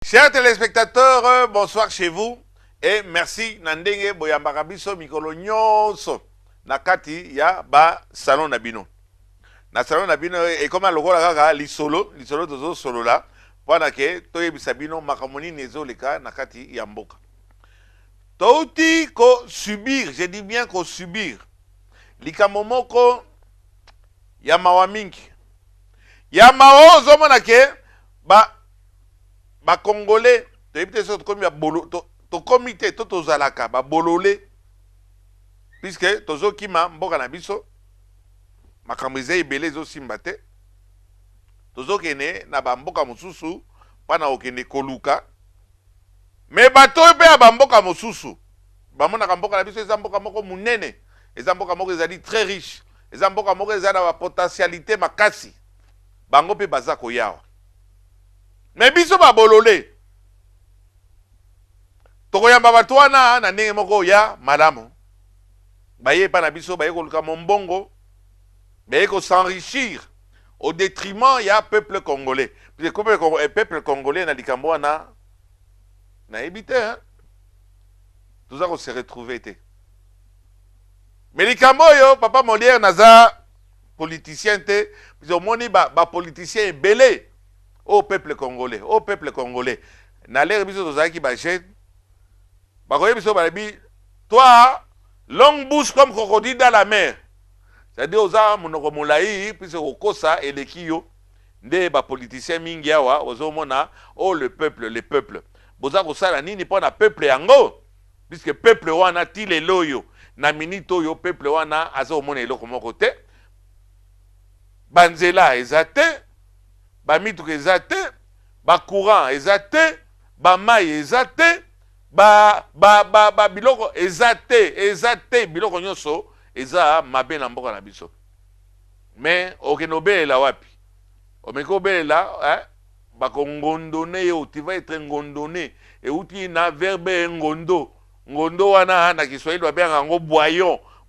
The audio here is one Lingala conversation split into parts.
Chers téléspectateurs, bonsoir chez vous et merci Nandenge Boyambaka biso mikolo nyonso nakati ya ba salon nabino. Na salon nabino et comme lokola kaka lisolo tozo solo la wana ke toyebisa bino makamoni nezo leka nakati ya mboka. Touti ko subir, je dis bien ko subir. Likamomoko ya mawa mingi. Ya mao zo mona ke ba Congolais, to comité to tozalaka ba bololé puisque tozo kima mboka na biso makambize ibele zo simbate tozo kene na ba mboka mosusu pana okende koluka mais bato pe ba mboka mosusu ba mona mboka na biso eza mboka moko munene eza mboka moko ezali très riche eza mboka moko eza na ba potentialité makasi bango pe baza koyawa. Mais biso ba bololé tokoyamba bato wana na ndenge moko ya malamu baye pa na biso baye koluka mombongo baye ko s'enrichir au détriment ya peuple congolais parce que peuple congolais na likambo wana na ebité hein tout ça qu'on se retrouver té mais likambo yo papa Molière naza politicien té puis au moni ba politicien belé au peuple congolais na l'air biso tozaki ba jeune bakoye biso balabi toi longue bouche comme crocodile dans la mer c'est-à-dire oza monoko molai puisque okosa eleki yo nde ba politicien mingi awa ozomona oh le peuple boza kosala nini mpo na peuple yango puisque peuple wana ti lelo yo na minute oyo peuple wana azomona eloko moko te banzela eza te bamituka eza te bacourant eza te bamai eza te biloko eza te biloko nyonso eza mabe na mboka na biso mais okende obelela wapi omeki obelela bakongondone yo tu vas être ngondone euti na verbe ngondo wana na Kiswahili babengaka yango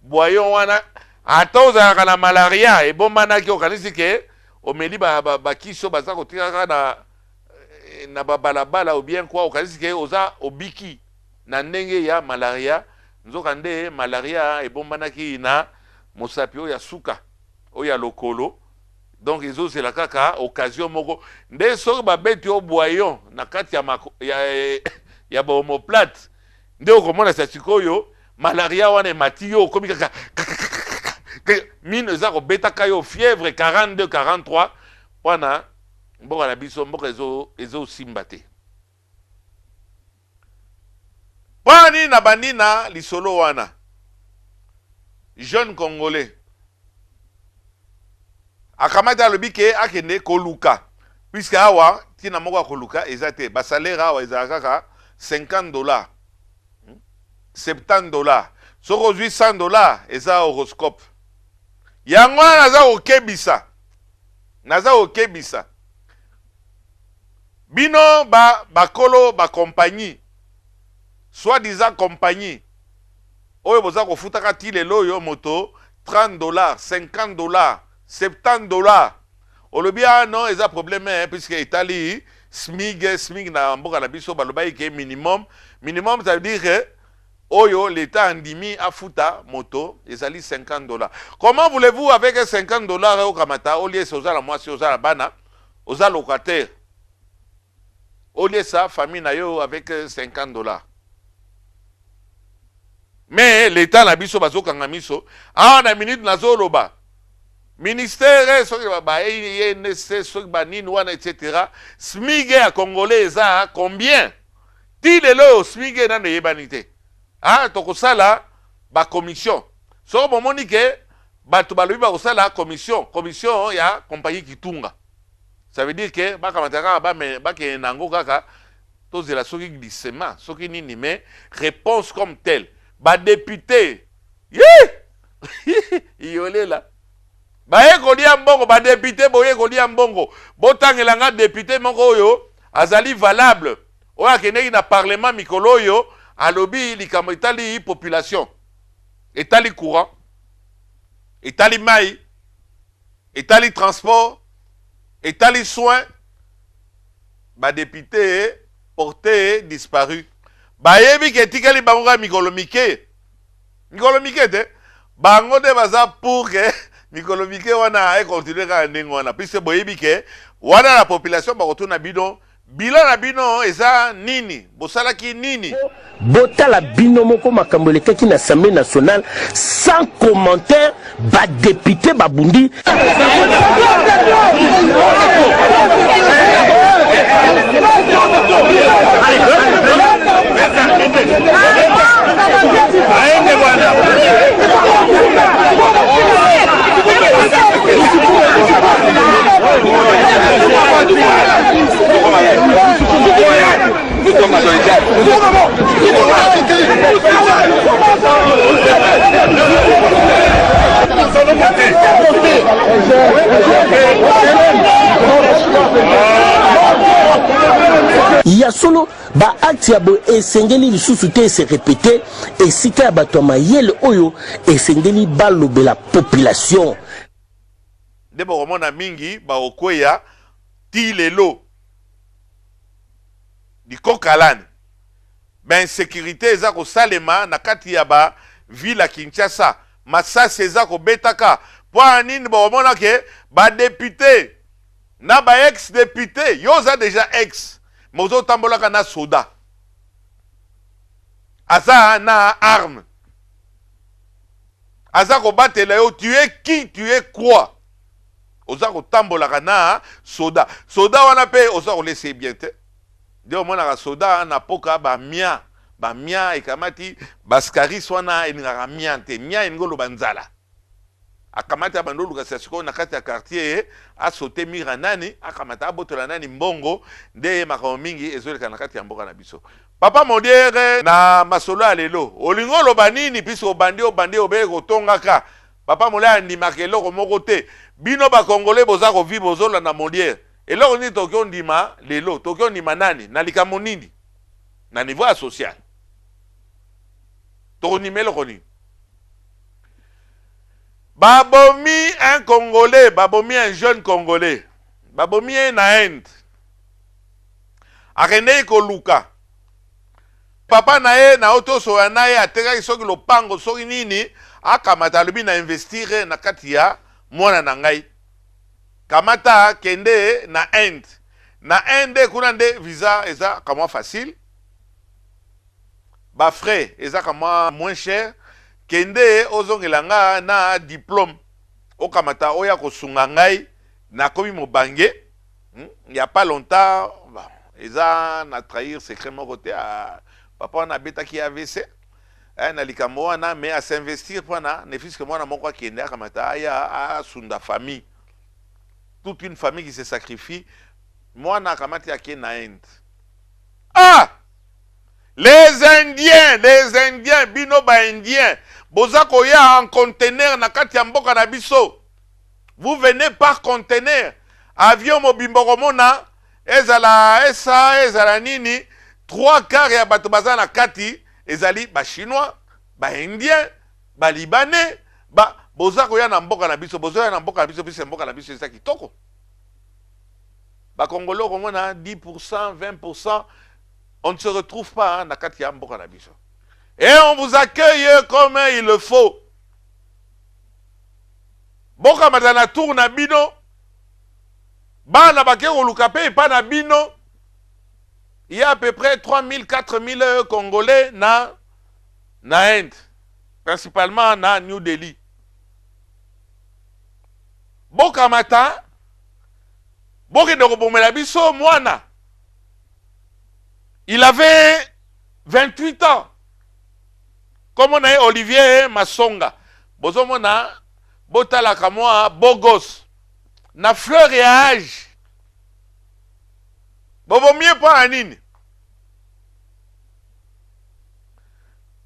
boyon wana ata ozalaka na malaria ebombanaki okanisi ke omeli bakiso baza kotikaka na babalabala ou bien quoi okanisi ke oza obiki na ndenge ya malaria nzoka nde malaria ebombanaki na mosapi oyo ya suka oyo ya lokolo donc ezozela kaka occasion moko nde soki babeti o boyon na kati ya bahomoplate nde okomona sa sikoyo malaria wana emati yo okomi kaka mine eza kobetaka yo fièvre 42 43 wana mboka na biso mboka ezosimba te mpona nini na bandi na lisolo wana jeune congolais akamati alobi ke akende koluka puisque awa ntina moko ya koluka eza te basalaire awa ezala kaka $50 $70 soki ozwi $100 eza horoscope yango wana naza kokebisa bino bakolo bakompagnie soi-disant compagnie oyo boza kofutaka ti lelo oyo moto $30 $50 $70 olobi non eza problème puisque etali smig na mboka na biso balobaki ke minimum ça veut dire que oyo l'état andimi afuta moto ezali $50. Comment voulez-vous avec $50 okamata olie ozala mwasi ozala bana oza locataire olie sa famille na yo avec $50? Mais l'état na biso bazokanga miso na minute nazoloba ministère soki ENC soki banini wana etc. smig ya congolais eza combien ti lelo smig nano eyebani te tokosala commission soki bomoni ke bato balobi bakosala commission ya compagnie Kitunga ça veut dire que bakamataka bakende nango kaka tozela soki glissement soki nini mais réponse comme telle badepute iyolela baye kolia mbongo badepute boye kolia mbongo botangelanga depute moko oyo azali valable oyo akendeki na parlement mikolo oyo alobi likambo etali population etali courant etali mai etali transport etali soin badepute disparu. Bayebi ke tikali bango mikolo mike. Mikolo mike te. Bango de baza pour que mikolo mike wana continue ka ndenge wana. Puisque boyebi ke wana la population ba retourna bino. Bilan na bino eza nini? Bosalaki nini? Botala bino moko makambo lekaki na Assemblée nationale sans commentaire ba député babundi. Ya solo ba acte ya bo esengeli lisusu te se répéter esika ya bato mayele oyo esengeli balobela population de bomona mingi ba okweya ti lelo di kokalani ben sécurité eza ko salema na kati ya ba ville Kinshasa masasi eza ko betaka po nini bomona ke ba député na ba ex député yoza déjà ex mozo tambolaka na soda aza na arme aza ko batela yo tu es qui tu es quoi oza ko tambolaka na soda soda wana pe oza ko laisser bien te de omona soda na poka ba mia ekamati baskaris wana eningaka mia te mia engolo banzala akamata abandolu kasi siko na kati ya quartier asote mira nani akamata abotola nani mbongo nde makambo mingi ezoleka na kati ya mboka na biso papa modiere na masolo ya lelo olingo loba nini biso obandi obeye kotongaka papa mola andimaka eloko moko te bino bakongole boza kovivre bozolanda modiere eloko nini toki ondima lelo toki ondima nani na likambo nini na niveau ya social tokondima eloko nini babomi un Congolais, babomi un jeune Congolais, babomi na Inde. Akende ko luka. Papa na ye na oto so na ye ateka soki lopango soki nini akamata lubi na investir na kati ya mwana na ngai. Kamata kende na Inde. Na Inde kuna nde visa eza kama facile. Ba frais eza kama moins cher. Kende ozongelanga na diplôme okamata oya kosunga ngai na komi mobange il y a pas longtemps eza na trahir secret moko te papa na betaki AVC na likambo wana mais à s'investir pana ne fils que moi na moko akende akamata aya sunda famille toute une famille qui se sacrifie moi na akamati ake na Inde les Indiens bino ba Indiens bozako ya en conteneur na kati ya mboka na biso vous venez par conteneur avion mobimboko mona ezala nini 3/4 ya bato baza na kati ezali ba chinois ba Indiens ba libanais bozako ya na mboka na biso bozoya na mboka na biso biso mboka na biso eza kitoko ba congolais komona 10% 20%. On ne se retrouve pas na kati ya mboka na biso. Et on vous accueille comme il le faut. Boka matana tour na bino. Bana bakero lukape pa na bino. Il y a à peu près 3000 4000 Congolais na Inde. Principalement na New Delhi. Boka mata. Boka de robomela biso mwana. Il avait 28 ans. Comme on a Olivier Masonga. Bozomona, botala kamwa, bogos. Na fleur et âge. Bobo mieux pas anine.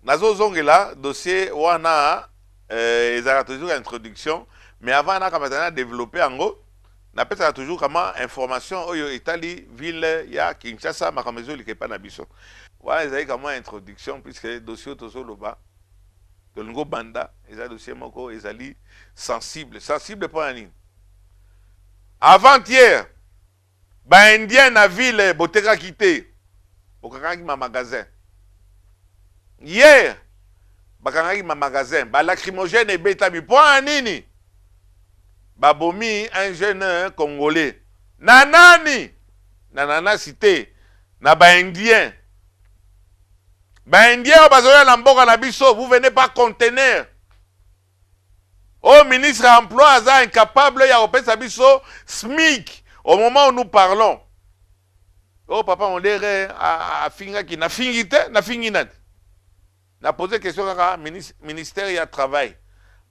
Nazo zongela, dossier wana, ils ont toujours introduction. Mais avant, on a développé en gros. Na pesa toujours comment information oyo Italie ville ya Kinshasa makamezo likepa na biso. Wa ezali kama introduction puisque dossier tozoloba tolingo banda eza dossier moko ezali sensible pour nini. Avant-hier ba indien na ville boteka kité okangaki ma magasin. Hier, bakangaki ma magasin, ba lacrymogène ebeta bi point nini. Babomi un jeune congolais. Nanani, nanana cité, na ba indien. Ba indien bazoya na mboka na biso, vous venez pas contenir. Oh, ministre emploi aza incapable ya opesa biso SMIC au moment où nous parlons. Oh, papa, on dirait à Fingaki, na fingite, na finginat. Na posé question à ministère ya travail.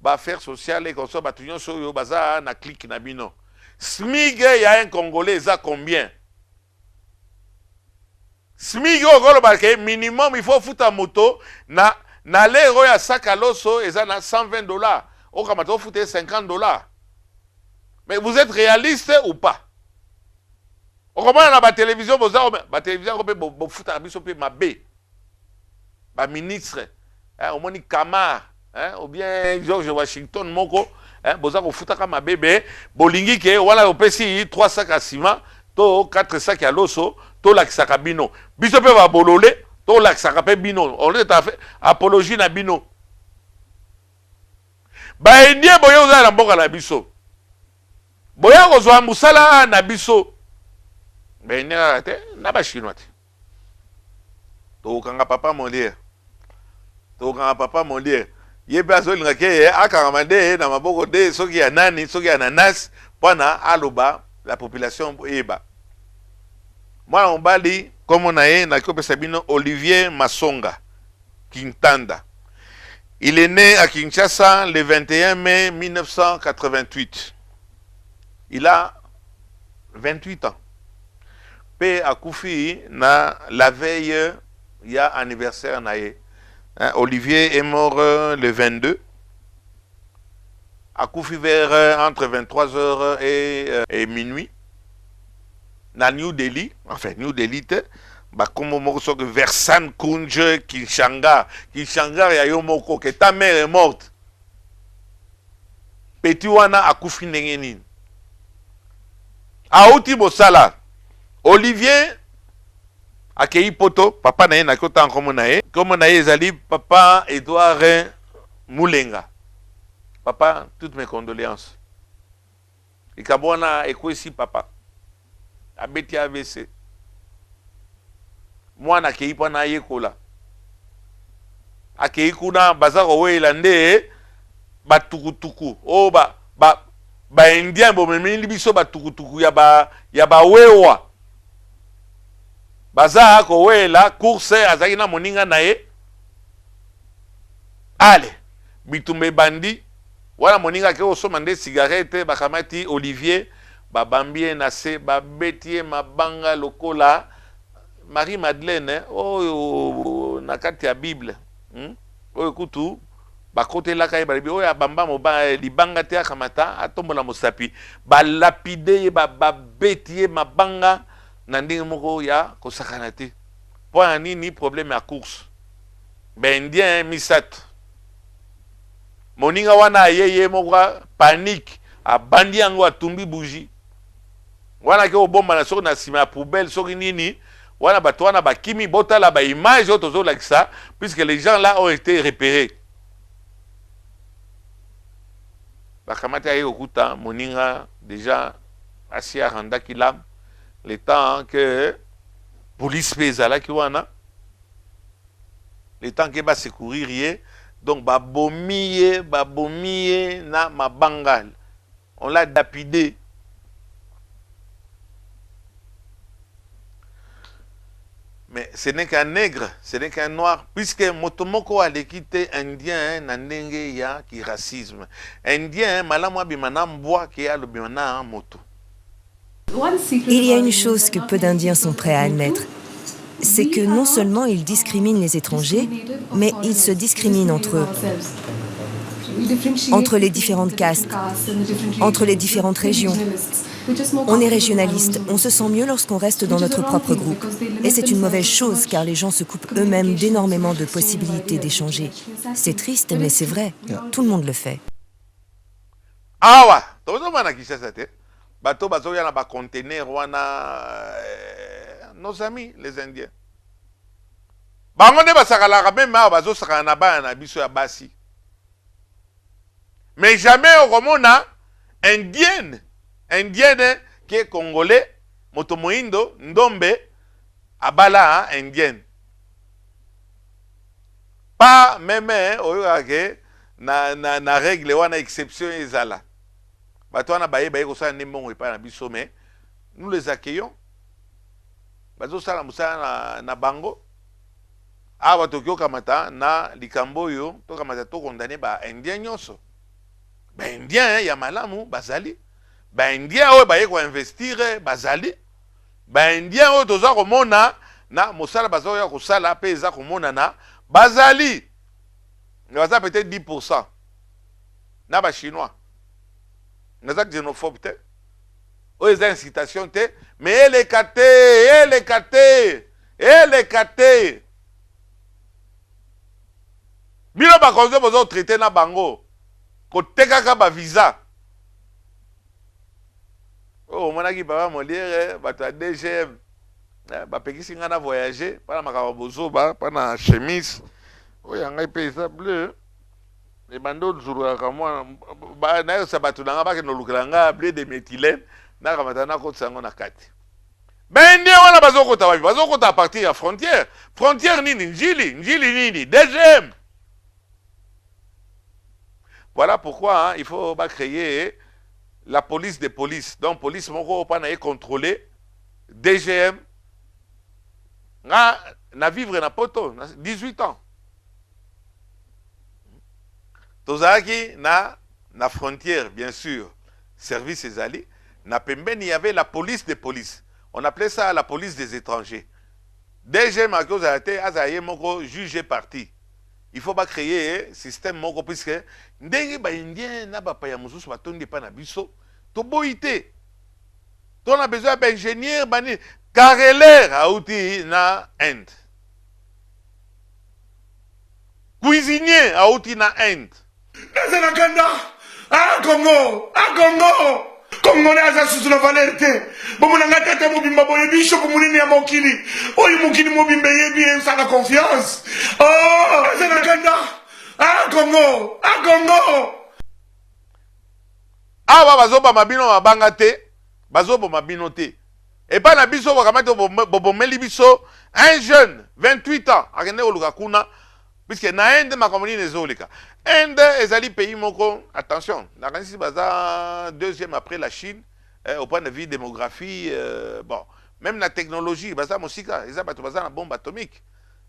Ba affaires sociales et comme ça, batunion so yo baza na clic na bino. SMIC ya un Congolais, ça combien? SMIC yo golo barke minimum il faut foutre moto na l'euro ya sac à l'osso et ça na $120. Au Kamato, vous foutez $50. Mais vous êtes réaliste ou pas? Au comment on a la télévision, la télévision, vous foutez à biso ma B. Ma ministre, au moins Kamar, ou bien George Washington, Moko, vous foutez à ma bébé, Bolingi, qui est, voilà, au PC, 3 sacs à ciment, 4 sacs à l'osso, to la Sakabino. Biso peut va bololé, to la Sakabino. On est à fait apologie na bino. Ba indien boyo za na mboka na biso. Boya kozwa musala na biso. Ba indien te na ba chinois te. To kanga papa mondier. To kanga papa mondier. Ye bazo lingake akaramande na maboko de soki ya nani, soki ya nanas pona aloba la population eba. Moi on bali comme on a na kopesa bino Olivier Masonga Kintanda. Il est né à Kinshasa le 21 mai 1988. Il a 28 ans. P. Akoufi, na la veille, il y a anniversaire naé. Olivier est mort le 22. Akoufi vers entre 23h et minuit. Na New Delhi, enfin New Delhi, comme moko que Versan Kunje Kinshanga ya yomoko que ta mère est morte. Petit wana akufi ndenge nini. Auti bosala. Olivier akei poto papa na ye na kota nkomo na ye. Comme na ye ezali papa Edouard Moulenga. Papa, toutes mes condoléances. Ikabona ekwesi papa. Abeti AVC. Mwana akei pa na yekola akei kuna baza kowela nde batukutuku o ba indien bomemeli biso batukutuku ya bawewa baza kowela course azaki na moninga na ye ale bitumbe bandi wana moninga ke osoma nde cigarette bakamati Olivier babambie na se babetie mabanga lokola Marie-Madeleine, oh, na kati ya Bible. Oh, écoute, ba côté la kay balibi, oh, ya bamba mo ba libanga te akamata, atombola mosapi. Ba lapide, ba betie mabanga, nandingi moko ya kosakanati. Point ni problème à course. Ben indien misat. Moninga wana yeye moko panique, a bandi yango atumbi bougie. Wana ke obomba na soko na sima ya poubelle, soki nini. Voilà, batouana bakimi bota la ba image autozo like ça, puisque les gens là ont été repérés. Bakamati aye okuta moninga déjà assis à randa kilam le temps que police pezala ki wana le temps que ba secourir ye donc babomiye na mabangal on l'a lapidé. Mais ce n'est qu'un nègre, ce n'est qu'un noir, puisque motomoko a quitté indien nandenge ya qui racisme. Indien malamwa bimana mboa qui a le bimana moto. Il y a une chose que peu d'Indiens sont prêts à admettre, c'est que non seulement ils discriminent les étrangers, mais ils se discriminent entre eux, entre les différentes castes, entre les différentes régions. On est régionaliste, on se sent mieux lorsqu'on reste dans notre propre groupe. Et c'est une mauvaise chose car les gens se coupent eux-mêmes d'énormément de possibilités d'échanger. C'est triste, mais c'est vrai. Tout le monde le fait. Ah ouais, bateau bateau yana ba conteneur wana nos amis les Indiens. bango nde basakalaka meme awa bazosakana na bana na biso ya basi. Mais jamais okomona indienne qui est congolais, moto moindo, ndombe, abala indienne. Pas même oyokake na règle wana exception ezala. Bato wana baye ko sala ndembongo epa na biso, mais nous les accueillons. Bazo sala musala na bango. Awa tokyo kamata na likambo yo to kamata to condamner ba indien nyonso. Ba indien ya malamu bazali. Ba indien oyo baye ko investir bazali. Ba indien oyo toza komona na mosala bazo ya kosala pe eza komona na bazali. Baza peut-être 10%. Na ba chinois. Naza xénophobe te. O eza incitation te, mais elle est catée. Bino ba konzo bozo traité na bango. Ko tekaka ba visa. Oh, monaki baba Molière, bato DGM. Ba pekisi nga na voyager, pas na makaba bozo ba, pas na chemise. Oh, yanga pe ça bleu. Et bando zuru ka moi ba na sa bato na ba ke no lukranga bleu de méthylène na kamata na ko tsango na kati. Ben ndio wana bazokota wapi? Bazokota à partir ya frontière. Frontière nini? Njili nini? DGM. Voilà pourquoi il faut créer la police des polices. Donc, police, moko pas na contrôler DGM. Na vivre na poto, 18 ans. Tozaki na frontière, bien sûr, service ezali. Na pembeni, il y avait la police des polices. On appelait ça la police des étrangers. DGM a cause a été azaye moko jugé parti. Il faut pas créer un système moko puisque ndenge ba indien na ba paya mususu batondi pa na biso to boité. On a besoin d'ingénieur bani carreleur auti na Inde. Cuisinier auti na Inde. Nazana kanda Congo. Congo na za susu na valerte. Bomuna ngata mobimba boye bisho kumulini ya mokili. Oyi mokili mobimba yebi nsala confiance. Oh, nazana kanda Congo. Awa bazoba mabino mabanga te, bazoba mabino te. Et pas na biso bakamata bobomeli biso un jeune 28 ans akende oluka kuna puisque na Inde makamoni nezolika. Inde ezali pays moko, attention, la Russie baza deuxième après la Chine au point de vue démographie, bon, même la technologie baza mosika, eza bato baza na bombe atomique.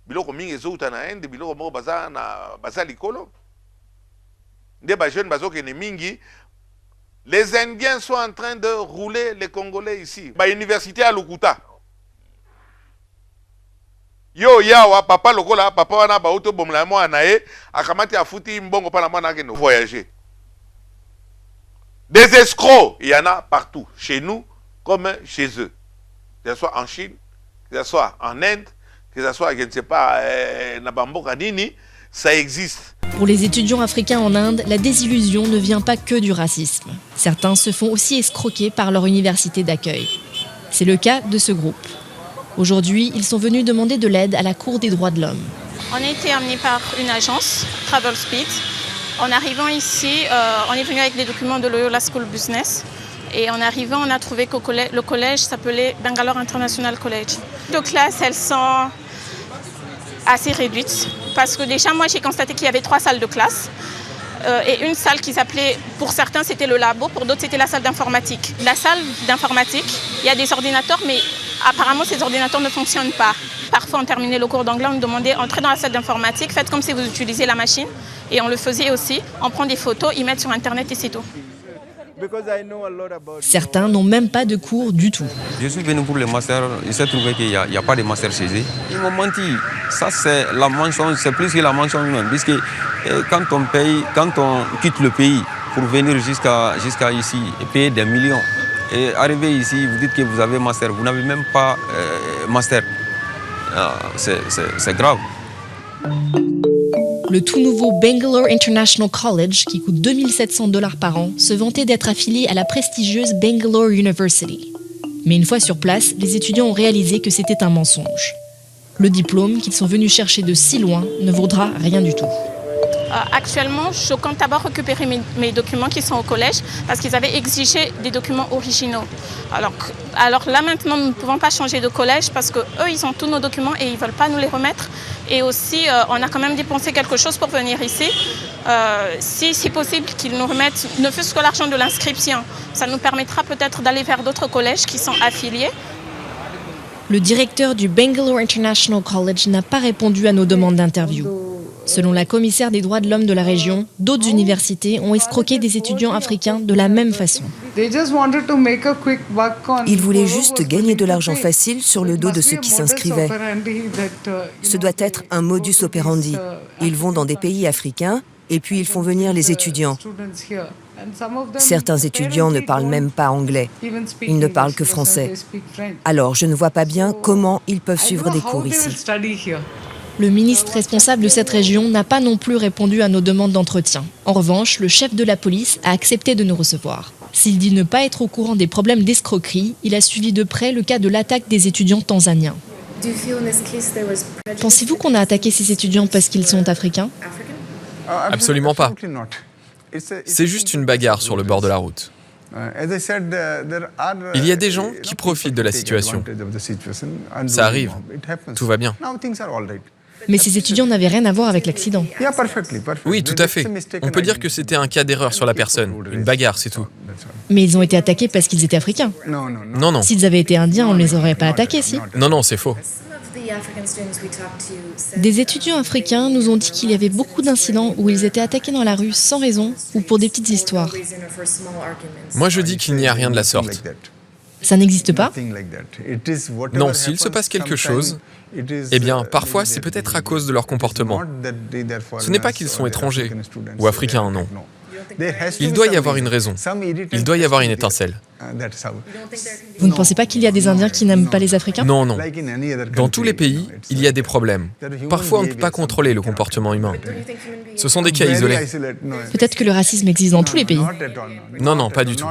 Biloko mingi ezouta na Inde, biloko moko baza likolo. Nde ba jeune bazo kene mingi. Les Indiens sont en train de rouler les Congolais ici. Ba université à Lukuta. Yo yawa papa lokola papa wana ba auto bomla mo anae akamati afuti mbongo pa na mwana ke no voyager. Des escrocs, il y en a partout, chez nous comme chez eux. Que ce soit en Chine, que ce soit en Inde, que ce soit je ne sais pas na bamboka nini, ça existe. Pour les étudiants africains en Inde, la désillusion ne vient pas que du racisme. Certains se font aussi escroquer par leur université d'accueil. C'est le cas de ce groupe. Aujourd'hui, ils sont venus demander de l'aide à la Cour des droits de l'homme. On a été amenés par une agence, Travel Speed. En arrivant ici, on est venu avec des documents de Loyola School Business. Et en arrivant, on a trouvé que le collège s'appelait Bangalore International College. Les classes, elles sont assez réduites. Parce que déjà, moi, j'ai constaté qu'il y avait 3 salles de classe. Et une salle qui s'appelait, pour certains, c'était le labo, pour d'autres, c'était la salle d'informatique. La salle d'informatique, il y a des ordinateurs, mais apparemment, ces ordinateurs ne fonctionnent pas. Parfois, on terminait le cours d'anglais, on nous demandait, entrez dans la salle d'informatique, faites comme si vous utilisiez la machine. Et on le faisait aussi, on prend des photos, ils mettent sur Internet et c'est tout. Certains n'ont même pas de cours du tout. Je suis venu pour le master, il s'est trouvé qu'il n'y a pas de master chez eux. Ils m'ont menti. Ça, c'est la mention, c'est plus que la mention humaine. Puisque quand on quitte le pays pour venir jusqu'à ici et payer des millions, et arriver ici, vous dites que vous avez master, vous n'avez même pas master. C'est grave. Le tout nouveau Bangalore International College, qui coûte $2700 par an, se vantait d'être affilié à la prestigieuse Bangalore University. Mais une fois sur place, les étudiants ont réalisé que c'était un mensonge. Le diplôme qu'ils sont venus chercher de si loin ne vaudra rien du tout. Actuellement, je compte d'abord récupérer mes documents qui sont au collège parce qu'ils avaient exigé des documents originaux. Alors là maintenant, nous ne pouvons pas changer de collège parce qu'eux, ils ont tous nos documents et ils ne veulent pas nous les remettre. Et aussi, on a quand même dépensé quelque chose pour venir ici. Si c'est possible qu'ils nous remettent ne fût-ce que l'argent de l'inscription, ça nous permettra peut-être d'aller vers d'autres collèges qui sont affiliés. Le directeur du Bangalore International College n'a pas répondu à nos demandes d'interview. Selon la commissaire des droits de l'homme de la région, d'autres universités ont escroqué des étudiants africains de la même façon. Ils voulaient juste gagner de l'argent facile sur le dos de ceux qui s'inscrivaient. Ce doit être un modus operandi. Ils vont dans des pays africains et puis ils font venir les étudiants. Certains étudiants ne parlent même pas anglais. Ils ne parlent que français. Alors je ne vois pas bien comment ils peuvent suivre des cours ici. Le ministre responsable de cette région n'a pas non plus répondu à nos demandes d'entretien. En revanche, le chef de la police a accepté de nous recevoir. S'il dit ne pas être au courant des problèmes d'escroquerie, il a suivi de près le cas de l'attaque des étudiants tanzaniens. Pensez-vous qu'on a attaqué ces étudiants parce qu'ils sont africains ? Absolument pas. C'est juste une bagarre sur le bord de la route. Il y a des gens qui profitent de la situation. Ça arrive. Tout va bien. Mais ces étudiants n'avaient rien à voir avec l'accident. Oui, tout à fait. On peut dire que c'était un cas d'erreur sur la personne. Une bagarre, c'est tout. Mais ils ont été attaqués parce qu'ils étaient africains. Non, non. S'ils avaient été indiens, on ne les aurait pas attaqués, si ? Non, non, c'est faux. Des étudiants africains nous ont dit qu'il y avait beaucoup d'incidents où ils étaient attaqués dans la rue sans raison ou pour des petites histoires. Moi, je dis qu'il n'y a rien de la sorte. Ça n'existe pas ? Non, s'il se passe quelque chose, eh bien, parfois, c'est peut-être à cause de leur comportement. Ce n'est pas qu'ils sont étrangers ou africains, non. Il doit y avoir une raison. Il doit y avoir une étincelle. Vous ne pensez pas qu'il y a des Indiens qui n'aiment pas les Africains ? Non, non. Dans tous les pays, il y a des problèmes. Parfois, on ne peut pas contrôler le comportement humain. Ce sont des cas isolés. Peut-être que le racisme existe dans tous les pays. Non, non, pas du tout.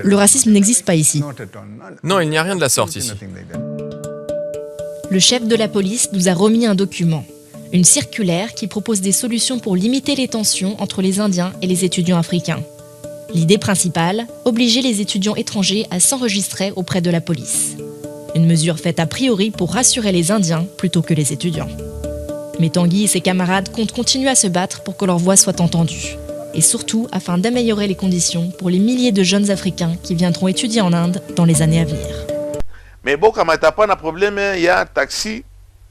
Le racisme n'existe pas ici. Non, il n'y a rien de la sorte ici. Le chef de la police nous a remis un document. Une circulaire qui propose des solutions pour limiter les tensions entre les Indiens et les étudiants africains. L'idée principale, obliger les étudiants étrangers à s'enregistrer auprès de la police. Une mesure faite a priori pour rassurer les Indiens plutôt que les étudiants. Mais Tanguy et ses camarades comptent continuer à se battre pour que leur voix soit entendue. Et surtout afin d'améliorer les conditions pour les milliers de jeunes Africains qui viendront étudier en Inde dans les années à venir. Mais bon, comme t'as pas de problème, il y a un taxi.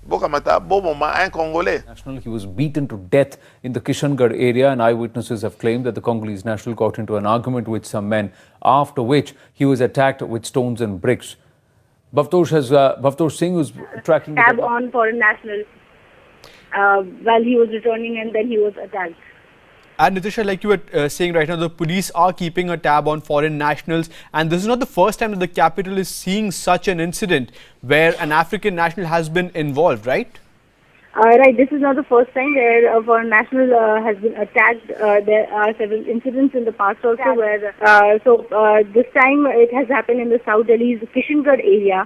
Un Congolais. He was beaten to death in the Kishangarh area, and eyewitnesses have claimed that the Congolese national got into an argument with some men, after which he was attacked with stones and bricks. Bhavtosh Singh was tracking cab on foreign national while he was returning, and then he was attacked. And Nitisha, like you were saying right now, the police are keeping a tab on foreign nationals, and this is not the first time that the capital is seeing such an incident where an African national has been involved, right? Right, this is not the first time where a foreign national has been attacked. There are several incidents in the past also where, this time it has happened in the South Delhi's Kishangarh area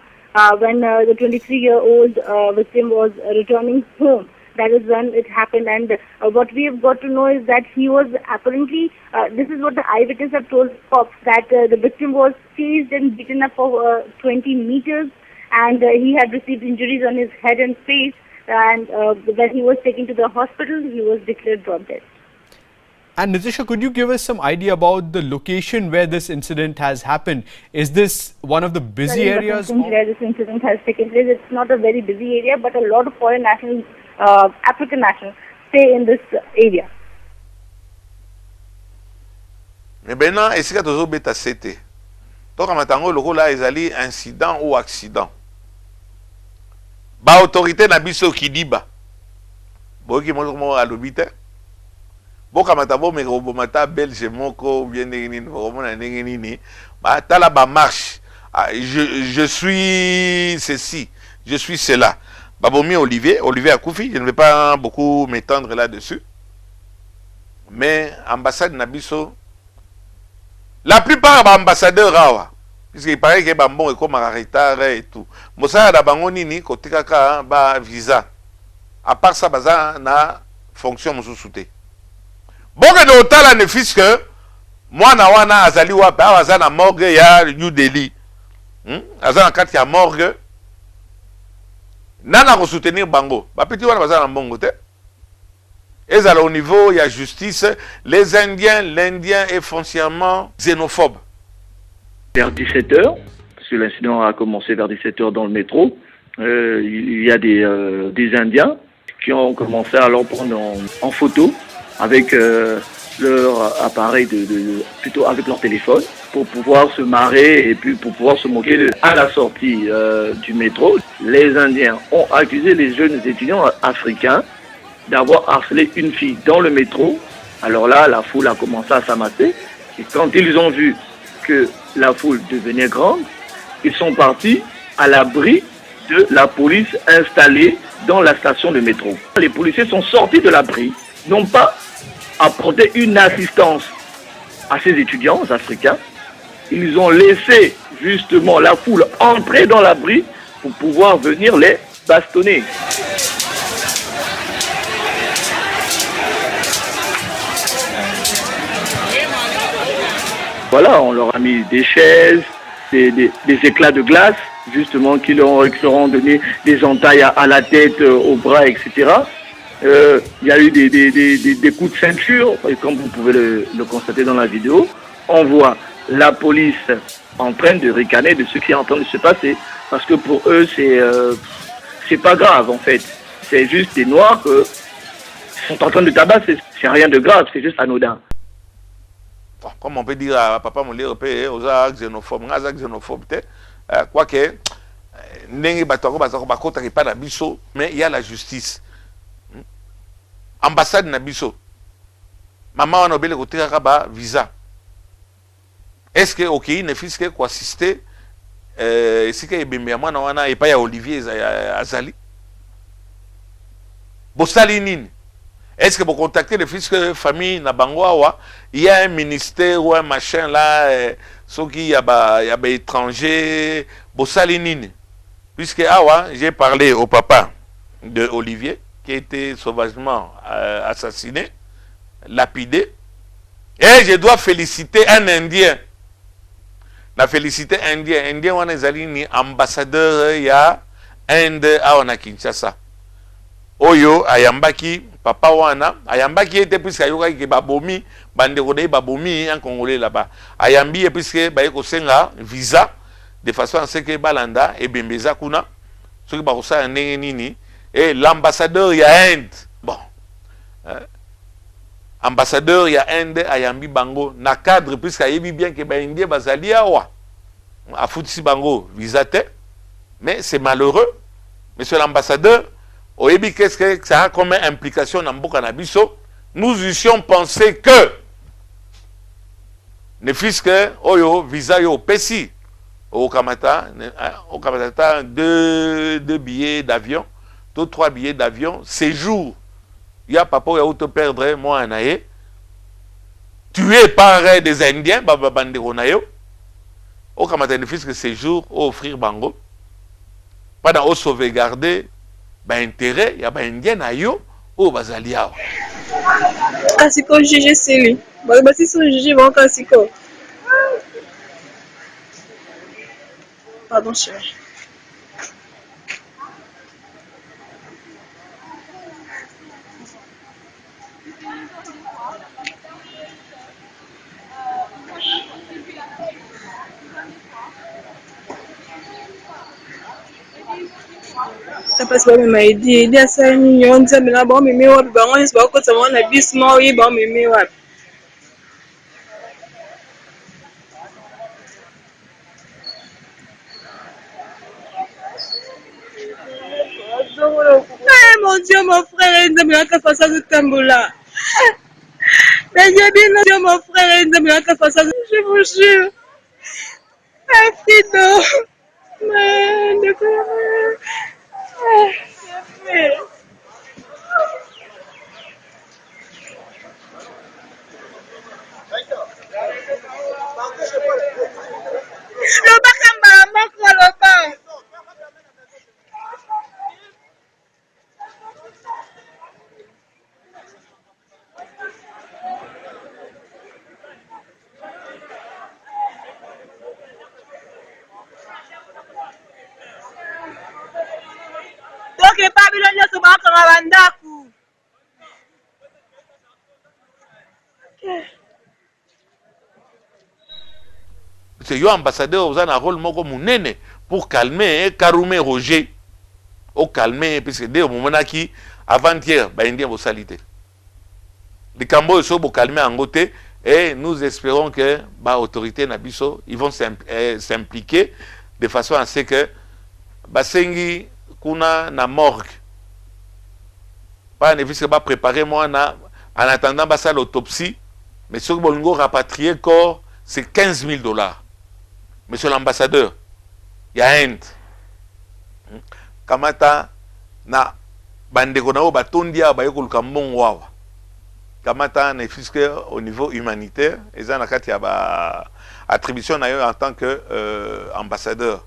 when the 23-year-old victim was returning home. That is when it happened, and what we have got to know is that he was apparently, this is what the eyewitness have told cops, that the victim was chased and beaten up for 20 meters, and he had received injuries on his head and face, and when he was taken to the hospital, he was declared drop dead. And Nitisha, could you give us some idea about the location where this incident has happened? Is this one of the busy areas? Where this incident has taken place, it's not a very busy area, but a lot of foreign nationals, African nationals, stay in this area. Mais maintenant, est-ce que tu as bêta c'était? Donc, maintenant, le rôle est incident ou accident. Ba autorité na biso qui dit ba. Bon qui montre à l'obité. Bon kamata bo me robomata belge moko bien nini romona nini. Ba tala ba marche. Je suis ceci, je suis cela. Babomi Olivier Akoufi, je ne vais pas beaucoup m'étendre là-dessus. Mais ambassade Nabiso, la plupart des ambassadeurs rawa, puisqu'il paraît que bambon est comme un retard et tout. Mosala da bango nini côté kaka ba visa. À part ça baza na fonction mosusu te. Bonke de otala ne fiske mwana wana azali wapi aza na morgue ya New Delhi. Aza na kati ya morgue. Nana ko soutenir bango. Ba petit wana baza na mbongo te. Ezala au niveau ya justice, les Indiens, l'Indien est foncièrement xénophobe. Vers 17h, parce que l'incident a commencé vers 17h dans le métro, il y a des Indiens qui ont commencé à leur prendre en photo avec leur appareil, plutôt avec leur téléphone, pour pouvoir se marrer et puis pour pouvoir se moquer à la sortie du métro. Les Indiens ont accusé les jeunes étudiants africains d'avoir harcelé une fille dans le métro. Alors là, la foule a commencé à s'amasser. Et quand ils ont vu que la foule devenait grande, ils sont partis à l'abri de la police installée dans la station de métro. Les policiers sont sortis de l'abri, n'ont pas apporté une assistance à ces étudiants africains. Ils ont laissé justement la foule entrer dans l'abri pour pouvoir venir les bastonner. Voilà, on leur a mis des chaises, des éclats de glace, justement, qui leur ont donné des entailles à la tête, aux bras, etc. Il y a eu des coups de ceinture, et comme vous pouvez le constater dans la vidéo, on voit la police en train de ricaner de ce qui est en train de se passer. Parce que pour eux, c'est pas grave, en fait. C'est juste des Noirs qui sont en train de tabasser. C'est rien de grave, c'est juste anodin. Comme on peut dire à papa mon lire aux xénophobes, quoique mais il y a la justice. Ambassade Nabiso. Maman on a obéi le côté visa. Est-ce que ok ne fiske quoi assister si que bimbe moi na wana et pas ya Olivier Azali. Bosali nini? Est-ce que vous contactez les fils de famille na Bangwawa, il y a un ministère ou un machin là, ceux qui y a étranger, Bossalinine. Puisque j'ai parlé au papa de Olivier qui a été sauvagement assassiné, lapidé, et je dois féliciter un Indien. La félicité Indien on est ambassadeur il y a Inde à Kinshasa. Oyo ayambaki papa wana ayambaki était puisque ayoka ki babomi bande kodei babomi un congolais là-bas ayambi et puisque ba ko senga visa de façon à ce que balanda et bembeza kuna ce qui ba ko sa ndenge nini et l'ambassadeur ya Inde bon ambassadeur ya Inde ayambi bango na cadre puisque ayebi bien que ba indien bazali awa afutisi bango visa te mais c'est malheureux monsieur l'ambassadeur. Oyebi, qu'est-ce que ça a comme implication dans Mboka Nabiso? Nous eussions pensé que ne fût-ce que Oyo, visa yo Pessi, au Kamata, deux billets d'avion, 3 billets d'avion, séjour. Il y a papa, il y a auto perdre, moi, anaye, tué par des Indiens, Baba Banderonayo, au Kamata, ne fût-ce que séjour, offrir Bango, pendant au sauvegarder. Intérêt, il y a un Indien à yo au Bazalia. Kasiko juge c'est lui. Bah si son juge va Kasiko. Pardon chérie. Parce que m'a aidé à ça millions de mais là bon mais wa ba on se ba ko sama na bisma oui ba mais wa mon Dieu mon frère nzambe aka fasa ce tambola mais bien Dieu mon frère nzambe aka fasa je vous jure Fido mais le pas bilo nyonso bakanga bandaku. C'est yo ambassadeur vous avez un rôle moko munene pour calmer Karume Roger. Au calmer puisque dès au moment qui avant-hier ba indien vos salité. Les Cambo so bo calmer en côté et nous espérons que ba autorité na biso ils vont s'impliquer de façon à ce que basengi kuna na morgue pas ne pas préparer moi en attendant basa l'autopsie mais ce que bolingo rapatrier corps c'est $15,000. Monsieur l'ambassadeur il y a Inde kamata na bandeko na o batondia ba yekoluka mbongo wawa kamata na fiske au niveau humanitaire eza na kati ya ba attribution na yo en tant que ambassadeur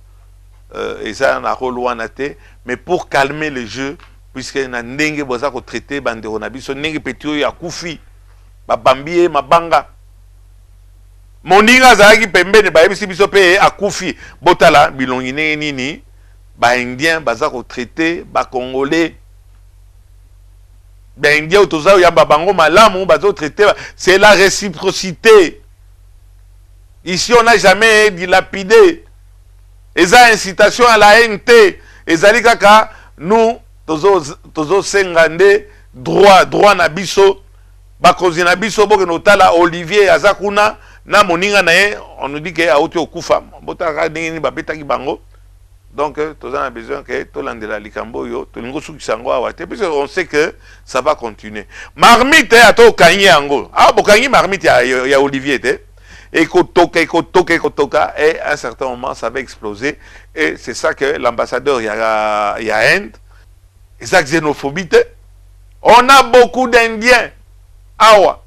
eza na rôle wana te mais pour calmer le jeu puisque na ndenge boza ko traiter bandeko na biso ndenge petio ya kufi ba bambie mabanga moninga zaki pembeni ba yebisi biso pe akufi botala bilongi nini ba indien baza ko traiter ba congolais ba indien otoza ya bango malamu bazo traiter c'est la réciprocité ici on n'a jamais dilapidé eza incitation à la haine ezali kaka nous tozo sengande droit na biso bakozi na biso boke notala Olivier azakuna na moninga na ye on nous dit que auto okufa botaka ndenge ba betaki bango. Donc, tous on a besoin que tout le monde la likambo yo, tout le monde sango awate, parce qu'on sait que ça va continuer. Marmite à to kanyi ango. Ah, bokanyi marmite ya Olivier te. Et kotoka, et à un certain moment ça va exploser. Et c'est ça que l'ambassadeur y a Inde, et ça xénophobie te. On a beaucoup d'Indiens. Awa.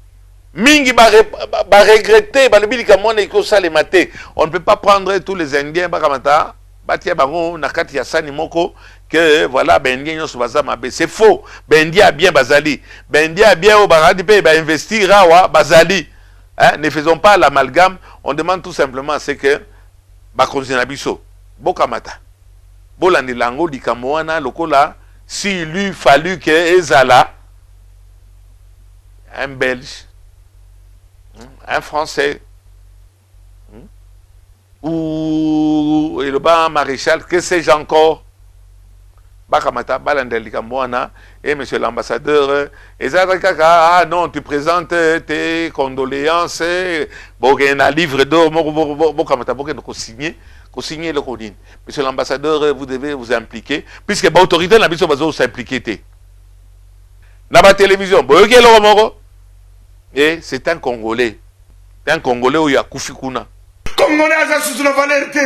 Mingi ba regretter, ba le bilikamone iko sale maté. On ne peut pas prendre tous les Indiens bakamata. Batia bango nakati ya sani moko que voilà bendia nyoso bazama be c'est faux bendia bien bazali bendia bien au baradi pe ba investir rawa bazali hein? Ne faisons pas l'amalgame, on demande tout simplement c'est que ba konzina biso bokamata bolandi lango dikamoana lokola si lui fallu que ezala un belge un français ou le bas maréchal, que sais-je encore, Bakamata, Balandelika Moana, et monsieur l'ambassadeur, ah non, tu présentes tes condoléances, bon, il y a un livre d'or, Bakamata, pour signer le codine. Monsieur l'ambassadeur, vous devez vous impliquer, puisque l'autorité n'a pas besoin de s'impliquer. Dans la télévision, et c'est un Congolais où il y a Koufikuna. Congolais aza sous la valeur te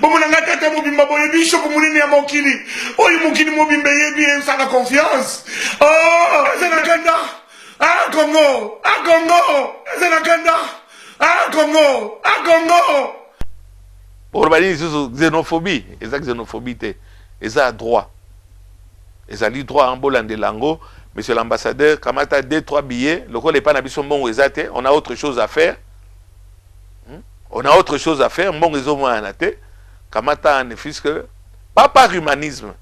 bomona ngata mobimba boye biso komulini ya mokili oyi mokili mobimba yebi ça la confiance oh Zenakanda Congo Zenakanda Congo pour bani sous xénophobie exact xénophobie te eza droit ezali droit en bolande lango monsieur l'ambassadeur kamata 2-3 billets le col est pas na biso mbongo ezate on a autre chose à faire. On a autre chose à faire, mon réseau moi en athée, kamata ne fût que pas par humanisme,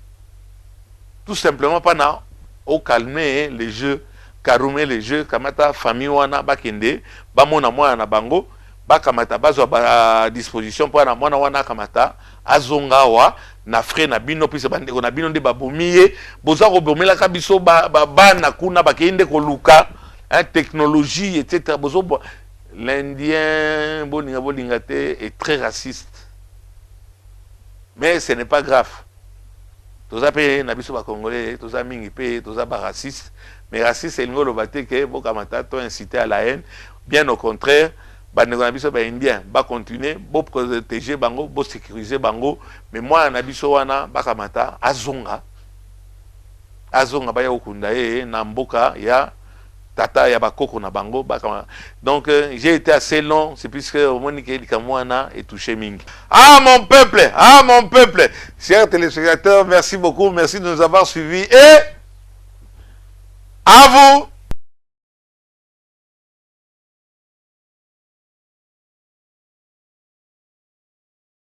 tout simplement pas na au calmer les jeux, karume les jeux, kamata famille wana bakende, ba mona moi na bango, ba kamata bazo ba disposition pour na mona wana kamata azonga wa na frère na bino puis bande na bino de babomiye, boza ko bomela ka biso ba na kuna bakende ko luka, technologie etc. bozo l'Indien est très raciste. Mais ce n'est pas grave. Tous les pays n'habitent pas congolais, tous les pays tous les racistes. Mais raciste, c'est le fait que Bokamata a incité à la haine. Bien au contraire, les Indiens va continuer, va protéger bango, va sécuriser bango. Mais moi, Nabiso wana Bakamata azonga baya okundaye na mboka ya tata ya bakoko na bango bakama. Donc j'ai été assez long, c'est puisque Monique Likamwana est touché mingi. Ah mon peuple, chers téléspectateurs, merci beaucoup, merci de nous avoir suivis et à vous